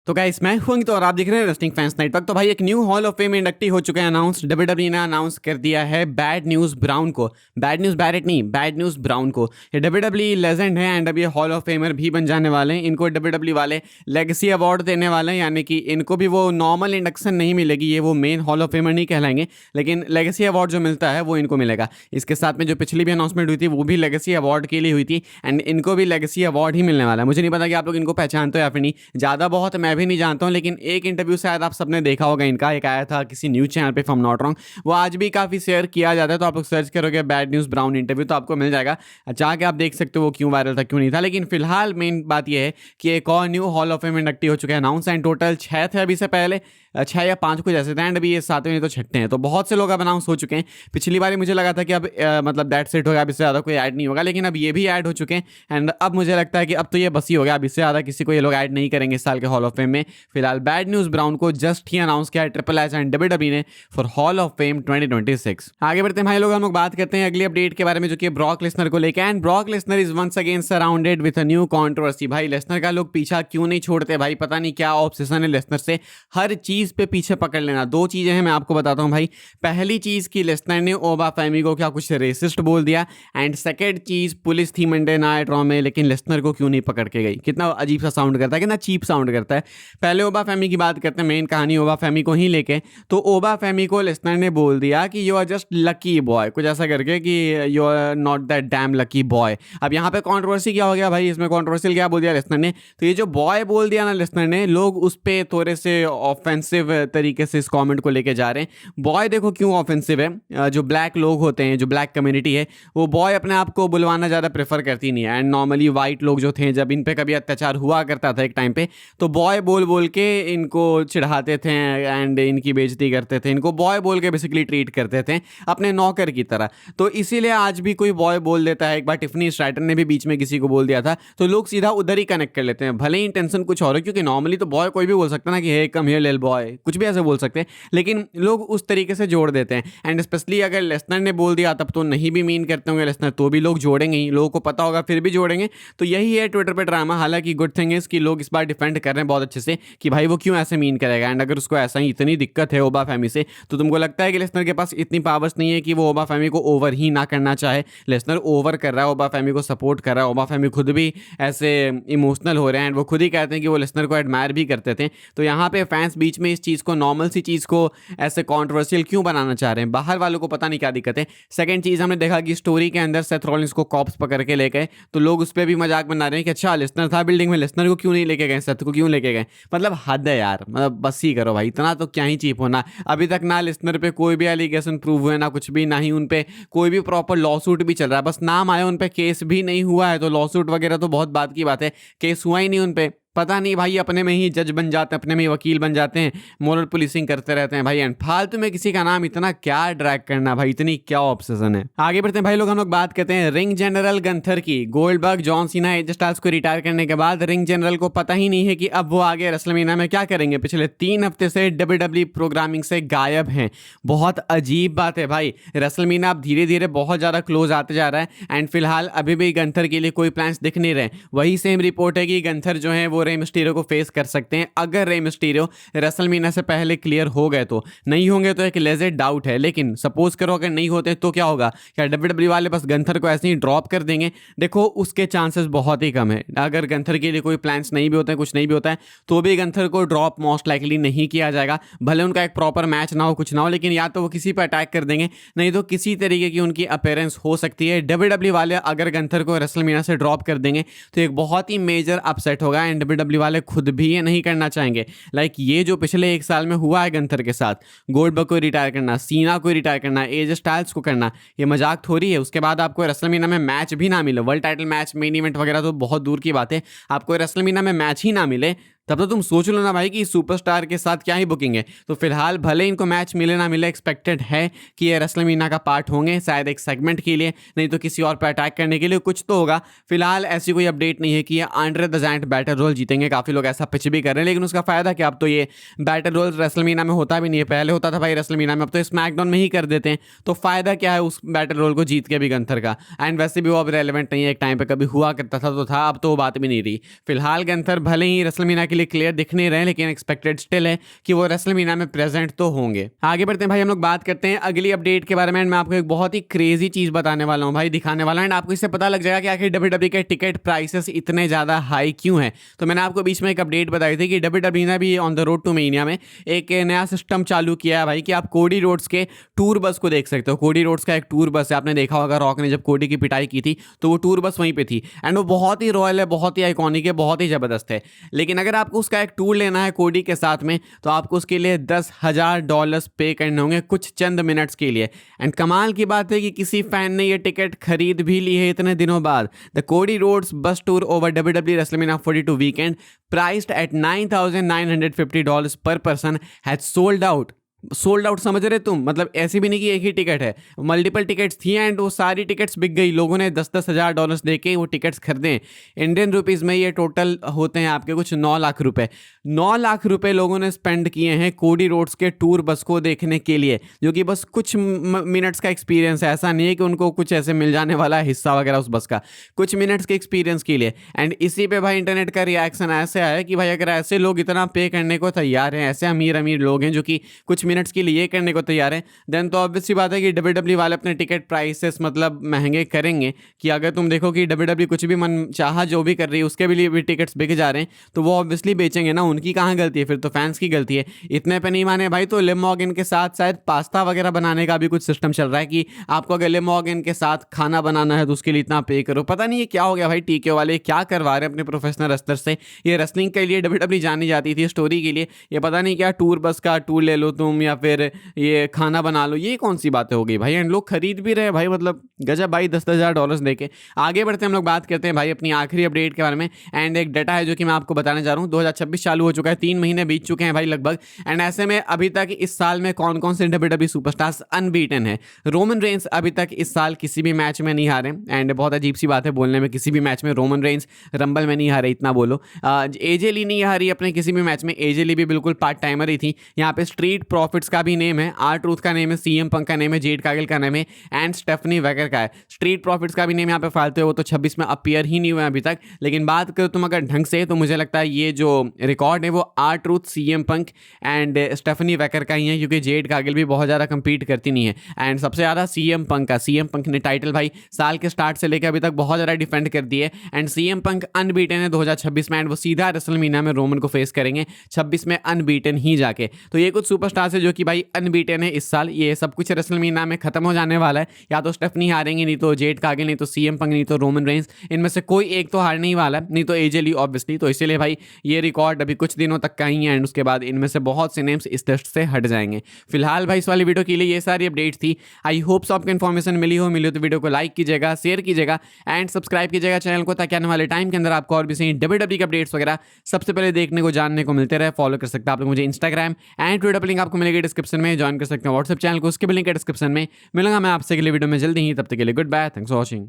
तो गाइस मैं हूं तो और आप देख रहे हैं रेस्लिंग फैंस नेटवर्क। तो भाई एक new hall of fame inductee हो चुका है अनाउंस। डब्ल्यूडब्ल्यूई ने अनाउंस कर दिया है बैड न्यूज़ ब्राउन को, बैड न्यूज़ बैरेट नहीं, बैड न्यूज़ ब्राउन को। ये डब्ल्यूडब्ल्यूई लेजेंड है एंड अब ये हॉल ऑफ फेमर भी बन जाने वाले हैं। इनको डब्ल्यूडब्ल्यूई वाले लेगेसी अवार्ड देने वाले हैं, यानी कि इनको भी वो नॉर्मल इंडक्शन नहीं मिलेगी, ये वो मेन हॉल ऑफ फेमर नहीं कहलाएंगे, लेकिन लेगेसी अवार्ड जो मिलता है वो इनको मिलेगा। इसके साथ में जो पिछली भी अनाउंसमेंट हुई थी वो भी लेगेसी अवार्ड के लिए हुई थी एंड इनको भी लेगेसी अवार्ड ही मिलने वाला है। मुझे नहीं पता कि आप लोग इनको पहचानते हो या फिर नहीं, ज़्यादा बहुत मैं भी नहीं जानता हूँ, लेकिन एक इंटरव्यू शायद आप सबने देखा होगा इनका, एक आया था किसी न्यूज़ चैनल पे, if I am not wrong, वो आज भी काफ़ी शेयर किया जाता है। तो आप लोग सर्च करोगे बैड न्यूज़ ब्राउन इंटरव्यू तो आपको मिल जाएगा, जाके आप देख सकते हो वो क्यों वायरल था क्यों नहीं था। लेकिन फिलहाल मेन बात यह है कि एक और new hall of fame inductee हो चुका है अनाउंस एंड टोटल 6 थे अभी से पहले, 6 या 5 कुछ ऐसे थे एंड अभी ये 7वें नहीं तो 6ठे हैं। तो बहुत से लोग अब अनाउंस हो चुके हैं। पिछली बार मुझे लगा था कि अब मतलब दैट सेट होगा, अब इससे ज़्यादा कोई ऐड नहीं होगा, लेकिन अब ये भी ऐड हो चुके हैं एंड अब मुझे लगता है कि अब तो ये बस ही हो गया, अब इससे ज़्यादा किसी को ये लोग ऐड नहीं करेंगे इस साल के हॉल ऑफ फेम में। फिलहाल बैड न्यूज़ ब्राउन को जस्ट ही अनाउंस किया है ट्रिपल एच एंड डब्ल्यूडब्ल्यूई ने फॉर हॉल ऑफ फेम 2026। आगे बढ़ते हैं भाई लोग, हम लोग बात करते हैं अगली अपडेट के बारे में जो कि ब्रॉक लेसनर को लेकर and Brock Lesnar is once again surrounded with a new controversy. भाई लेसनर का लोग पीछा क्यों नहीं छोड़ते भाई, पता नहीं क्या ऑब्सेशन है लेसनर से, हर चीज़ पे पीछे पकड़ लेना। 2 चीज़ें हैं मैं आपको बताता हूँ भाई। पहली चीज़ कि लेसनर ने ओबा फैमी को क्या कुछ रेसिस्ट बोल दिया एंड सेकेंड चीज़ पुलिस थी मंडे नाइट रॉ में, लेकिन लेसनर को क्यों नहीं पकड़ के गई। कितना अजीब सा साउंड करता है, कितना चीप साउंड करता है। पहले ओबा फैमी की बात करते हैं, मेन कहानी ओबा फैमी को ही लेके। तो ओबा फैमी को लेसनर ने बोल दिया कि you are just lucky boy, कुछ ऐसा करके कि you are not that damn lucky boy. अब यहाँ पे कंट्रोवर्सी क्या हो गया भाई, इसमें कंट्रोवर्शियल क्या बोल दिया लेसनर ने, तो ये जो बॉय बोल दिया ना लेसनर ने, लोग उस पर थोड़े से ऑफेंसिव तरीके से इस कॉमेंट को लेके जा रहे हैं। बॉय देखो क्यों ऑफेंसिव है, जो ब्लैक लोग होते हैं, जो ब्लैक कम्युनिटी है, वो बॉय अपने आप को बुलवाना ज़्यादा प्रेफर करती नहीं है एंड नॉर्मली वाइट लोग जो थे, जब इन पे कभी अत्याचार हुआ करता था एक टाइम पे, तो बॉय बोल बोल के इनको चिढ़ाते थे एंड इनकी बेइज्जती करते थे, इनको बॉय बोल के बेसिकली ट्रीट करते थे अपने नौकर की तरह। तो इसीलिए आज भी कोई बॉय बोल देता है, एक बार टिफनी स्ट्राइटन ने भी बीच में किसी को बोल दिया था, तो लोग सीधा उधर ही कनेक्ट कर लेते हैं, भले ही इंटेंशन कुछ और हो, क्योंकि नॉर्मली तो बॉय कोई भी बोल सकता है ना कि हे कम हियर लिटिल बॉय, कुछ भी ऐसे बोल सकते हैं, लेकिन लोग उस तरीके से जोड़ देते हैं एंड स्पेशली अगर लेसनर ने बोल दिया तब तो नहीं भी मीन करते होंगे लेसनर, तो भी लोग जोड़ेंगे ही, लोगों को पता होगा फिर भी जोड़ेंगे। तो यही है ट्विटर पे ड्रामा। हालांकि गुड थिंग इज कि लोग इस बार डिफेंड कर रहे हैं बहुत अच्छे से कि भाई वो क्यों ऐसे मीन करेगा एंड अगर उसको ऐसा ही इतनी दिक्कत है ओबा फैमी से, तो तुमको लगता है कि लेसनर के पास इतनी पावर्स नहीं है कि वो ओबा फैमी को ओवर ही ना करना चाहे। लेसनर ओवर कर रहा है, ओबा फैमी को सपोर्ट कर रहा है, ओबा फैमी खुद भी ऐसे इमोशनल हो रहे हैं एंड वो खुद ही कहते हैं कि वो लेसनर को एडमायर भी करते थे। तो यहाँ पे फैंस बीच में इस चीज़ को, नॉर्मल सी चीज़ को ऐसे कॉन्ट्रोवर्शियल क्यों बनाना चाह रहे हैं, बाहर वालों को पता नहीं क्या दिक्कत है। सेकंड चीज़, हमने देखा कि स्टोरी के अंदर सेथ रॉलिंस को कॉप्स पकड़ के ले गए, तो लोग उस पर भी मजाक बना रहे हैं कि अच्छा लेसनर था बिल्डिंग में, लेसनर को क्यों नहीं लेके गए, सेथ को क्यों लेके गए। मतलब हद है यार, मतलब बस ही करो भाई, इतना तो क्या ही चीप होना। अभी तक ना लेसनर पे कोई भी एलिगेशन प्रूव हुए ना कुछ भी, ना ही उन पे कोई भी प्रॉपर लॉ सूट भी चल रहा है, बस नाम आया, उन पे केस भी नहीं हुआ है। तो लॉ सूट वगैरह तो बहुत बात की बात है, केस हुआ ही नहीं उन पे। पता नहीं भाई, अपने में ही जज बन जाते हैं, अपने में ही वकील बन जाते हैं, मोरल पुलिसिंग करते रहते हैं भाई एंड फालतू में किसी का नाम इतना क्या ड्रैग करना भाई, इतनी क्या ऑब्सेशन है। आगे बढ़ते हैं भाई लोग, हम लोग बात करते हैं रिंग जनरल गंथर की। Goldberg, John Cena, as styles को रिटायर करने के बाद रिंग जनरल को पता ही नहीं है कि अब वो आगे रेसलमेनिया में क्या करेंगे। पिछले 3 हफ्ते से डब्ल्यूडब्ल्यूई प्रोग्रामिंग से गायब हैं। बहुत अजीब बात है भाई, रेसलमेनिया अब धीरे धीरे बहुत ज़्यादा क्लोज आते जा रहा है एंड फिलहाल अभी भी गंथर के लिए कोई प्लान्स दिख नहीं रहे। वही सेम रिपोर्ट है कि गंथर जो है वो रे मिस्टीरियो को फेस कर सकते हैं अगर रे मिस्टीरियो रेसलमेनिया से पहले क्लियर हो गए। तो नहीं होंगे तो एक लेजेंड डाउट है, लेकिन सपोज करो अगर नहीं होते तो क्या होगा, क्या डब्ल्यूडब्ल्यूई वाले बस गंथर को ऐसे ही ड्रॉप कर देंगे। देखो उसके चांसेस बहुत ही कम है, अगर गंथर के लिए कोई प्लान्स नहीं भी होते हैं, कुछ नहीं भी होता है, तो भी गंथर को ड्रॉप मोस्ट लाइकली नहीं किया जाएगा। भले उनका एक प्रॉपर मैच ना हो, कुछ ना हो, लेकिन या तो वो किसी पर अटैक कर देंगे, नहीं तो किसी तरीके की उनकी अपीयरेंस हो सकती है। डब्ल्यूडब्ल्यूई वाले अगर गंथर को रेसलमेनिया से ड्रॉप कर देंगे तो एक बहुत ही मेजर अपसेट होगा एंड डब्ल्यूडब्ल्यूई वाले खुद भी ये नहीं करना चाहेंगे। लाइक ये जो पिछले 1 साल में हुआ है गंथर के साथ, गोल्डबर्ग को रिटायर करना, सीना को रिटायर करना, एज स्टाइल्स को करना, ये मजाक थोड़ी है। उसके बाद आपको रेसलमेनिया में मैच भी ना मिले, world title match, main event वगैरह तो बहुत दूर की बात है, आपको रेसलमेनिया में मैच ही ना मिले, तब तो तुम सोच लो ना भाई कि सुपरस्टार के साथ क्या ही बुकिंग है। तो फिलहाल भले इनको मैच मिले ना मिले, एक्सपेक्टेड है कि ये रेसलमेनिया का पार्ट होंगे, शायद एक सेगमेंट के लिए, नहीं तो किसी और पर अटैक करने के लिए कुछ तो होगा। फिलहाल ऐसी कोई अपडेट नहीं है कि ये Andre the Giant battle royal जीतेंगे। काफ़ी लोग ऐसा पिच भी कर रहे हैं, लेकिन उसका फायदा कि अब तो ये बैटल रोल रेसलमेनिया में होता भी नहीं है, पहले होता था भाई रेसलमेनिया में, अब तो स्मैकडाउन में ही कर देते हैं। तो फायदा क्या है उस बैटल रोल को जीत के भी गंथर का, एंड वैसे भी वो अब रेलेवेंट नहीं है, एक टाइम पर कभी हुआ करता था तो था, अब तो वो बात भी नहीं रही। फिलहाल गंथर भले ही रेसलमेनिया के लिए क्लियर दिख नहीं रहे, लेकिन एक्सपेक्टेड स्टिल है कि वो रेसलमेनिया में प्रेजेंट तो होंगे। आगे बढ़ते हैं भाई, हम लोग बात करते हैं अगली अपडेट के बारे में। मैं आपको एक बहुत ही क्रेजी चीज बताने वाला हूँ भाई, दिखाने वाला हूँ, एंड आपको इससे पता लग जाएगा कि आखिर WWE के टिकट प्राइसेस इतने ज्यादा हाई क्यों हैं। तो मैंने आपको बीच में एक अपडेट बताई थी कि WWE ने भी on the road to Mania में एक नया सिस्टम चालू किया है भाई, कि आप कोडी रोड्स के टूर बस को देख सकते हो। कोडी रोड्स का एक टूर बस है, आपने देखा होगा रॉक ने जब कोडी की पिटाई की थी तो वो टूर बस वहीं पे थी, एंड वो बहुत ही रॉयल है, बहुत ही आइकॉनिक है, बहुत ही जबरदस्त है। लेकिन अगर आपको उसका एक टूर लेना है कोडी के साथ में, तो आपको उसके लिए $10,000 पे करने होंगे कुछ चंद मिनट्स के लिए। एंड कमाल की बात है कि किसी फैन ने ये टिकट खरीद भी ली है इतने दिनों बाद। द कोडी रोड्स बस tour over WWE WrestleMania 42 weekend priced eight $9,950 पर person has sold out. Sold out समझ रहे तुम, मतलब ऐसी भी नहीं कि एक ही टिकट है, मल्टीपल टिकट्स थी एंड वो सारी टिकट्स बिक गई। लोगों ने $10,000 दे के वो टिकट्स खरीदे। इंडियन रुपीज़ में ये टोटल होते हैं आपके कुछ 9 लाख रुपए। 9 लाख रुपए लोगों ने स्पेंड किए हैं कोडी रोड्स के टूर बस को देखने के लिए, जो कि बस कुछ मिनट्स का एक्सपीरियंस है। ऐसा नहीं है कि उनको कुछ ऐसे मिल जाने वाला हिस्सा वगैरह उस बस का, कुछ मिनट्स के एक्सपीरियंस के लिए। एंड इसी पे भाई इंटरनेट का रिएक्शन ऐसे आया कि भाई अगर ऐसे लोग इतना पे करने को तैयार हैं, ऐसे अमीर अमीर लोग हैं जो कि कुछ मिनट्स के लिए करने को तैयार है, देन तो ऑब्वियस सी बात है कि WWE वाले अपने टिकट प्राइसेस मतलब महंगे करेंगे। कि अगर तुम देखो कि WWE कुछ भी मन चाहा जो भी कर रही है, उसके लिए भी टिकट्स बिक जा रहे हैं, तो वो ऑब्वियसली बेचेंगे ना। उनकी कहाँ गलती है, फिर तो फैंस की गलती है। इतने पे नहीं माने भाई, तो लिव मॉर्गन के साथ शायद पास्ता वगैरह बनाने का भी कुछ सिस्टम चल रहा है कि आपको अगर लिव मॉर्गन के साथ खाना बनाना है तो उसके लिए इतना पे करो। पता नहीं ये क्या हो गया भाई, टीके वाले क्या करवा रहे हैं अपने प्रोफेशनल रेसलर से। ये रेसलिंग के लिए WWE जानी जाती थी, स्टोरी के लिए, ये पता नहीं क्या टूर बस का टूर ले लो तुम, या फिर ये खाना बना लो। ये कौन सी बातें हो गई भाई, एंड लोग खरीद भी रहे भाई, मतलब गजब भाई, $10,000 देके। आगे बढ़ते हैं हम लोग, बात करते हैं भाई अपनी आखिरी अपडेट के बारे में। एंड एक डाटा है जो कि मैं आपको बताने जा रहा हूँ। 2026 चालू हो चुका है, 3 महीने बीत चुके हैं भाई लगभग। एंड ऐसे में अभी तक इस साल में कौन कौन से WWE सुपरस्टार्स अनबीटन है। रोमन रेंस अभी तक इस साल किसी भी मैच में नहीं हारे, एंड बहुत अजीब सी बात है बोलने में, किसी भी मैच में रोमन रेंस रंबल में नहीं हारे, इतना बोलो। एजे ली नहीं हारी अपने किसी भी मैच में, एजे ली भी बिल्कुल पार्ट टाइमर ही थी। यहाँ पे स्ट्रीट प्रॉफिट्स का भी नेम है, आर ट्रूथ का नेम है, सीएम पंक का नेम है, जेड कागिल का नेम है, एंड स्टेफनी वेगर का है। स्ट्रीट प्रॉफिट्स का भी नेम यहाँ पे फालतू है, वो तो 26 में अपीयर ही नहीं हुए अभी तक। लेकिन बात करो तुम अगर ढंग से, तो मुझे लगता है ये जो रिकॉर्ड है वो R Truth, CM Punk and Stephanie Vaquer का ही है, क्योंकि जेड कागिल भी बहुत ज़्यादा compete करती नहीं है। एंड सबसे ज़्यादा सीएम पंक का, सीएम पंक ने टाइटल भाई साल के स्टार्ट से लेकर अभी तक बहुत ज़्यादा डिफेंड कर दी है। एंड सीएम पंक अनबीटन है 2026 में, एंड वो सीधा रेसलमेनिया में रोमन को फेस करेंगे 26 में अनबीटन ही जाके। तो ये कुछ सुपरस्टार्स है जो कि भाई अनबीटन है इस साल। ये सब कुछ रेसलमेनिया में खत्म हो जाने वाला है, या तो स्टेफनी हारेंगे, नहीं तो जेड कागिल, नहीं तो सीएम पंक, नहीं तो रोमन रेंस। इनमें से कोई एक तो हारने ही वाला है, नहीं तो एजे ली ऑब्वियसली। तो इसीलिए भाई ये रिकॉर्ड अभी कुछ दिनों तक का ही है, एंड उसके बाद इनमें से बहुत से नेम्स इस लिस्ट से हट जाएंगे। फिलहाल भाई इस वाली वीडियो के लिए ये सारी अपडेट्स थी। आई होप सो आपको इन्फॉर्मेशन मिली हो तो वीडियो को लाइक कीजिएगा, शेयर कीजिएगा एंड सब्सक्राइब कीजिएगा चैनल को, ताकि आने वाले टाइम के अंदर आपको और भी सही WWE के अपडेट्स वगैरह सबसे पहले देखने को, जानने को मिलते रहे। फॉलो कर सकते हैं आप लोग मुझे इंस्टाग्राम एंड ट्विटर पर, लिंक आपको मिलेगी डिस्क्रिप्शन में। ज्वाइन कर सकते हैं व्हाट्सएप चैनल को, उसके भी लिंक है डिस्क्रिप्शन में। मिलूंगा मैं आपसे अगले वीडियो में जल्दी ही, तब तक के लिए goodbye, thanks for watching.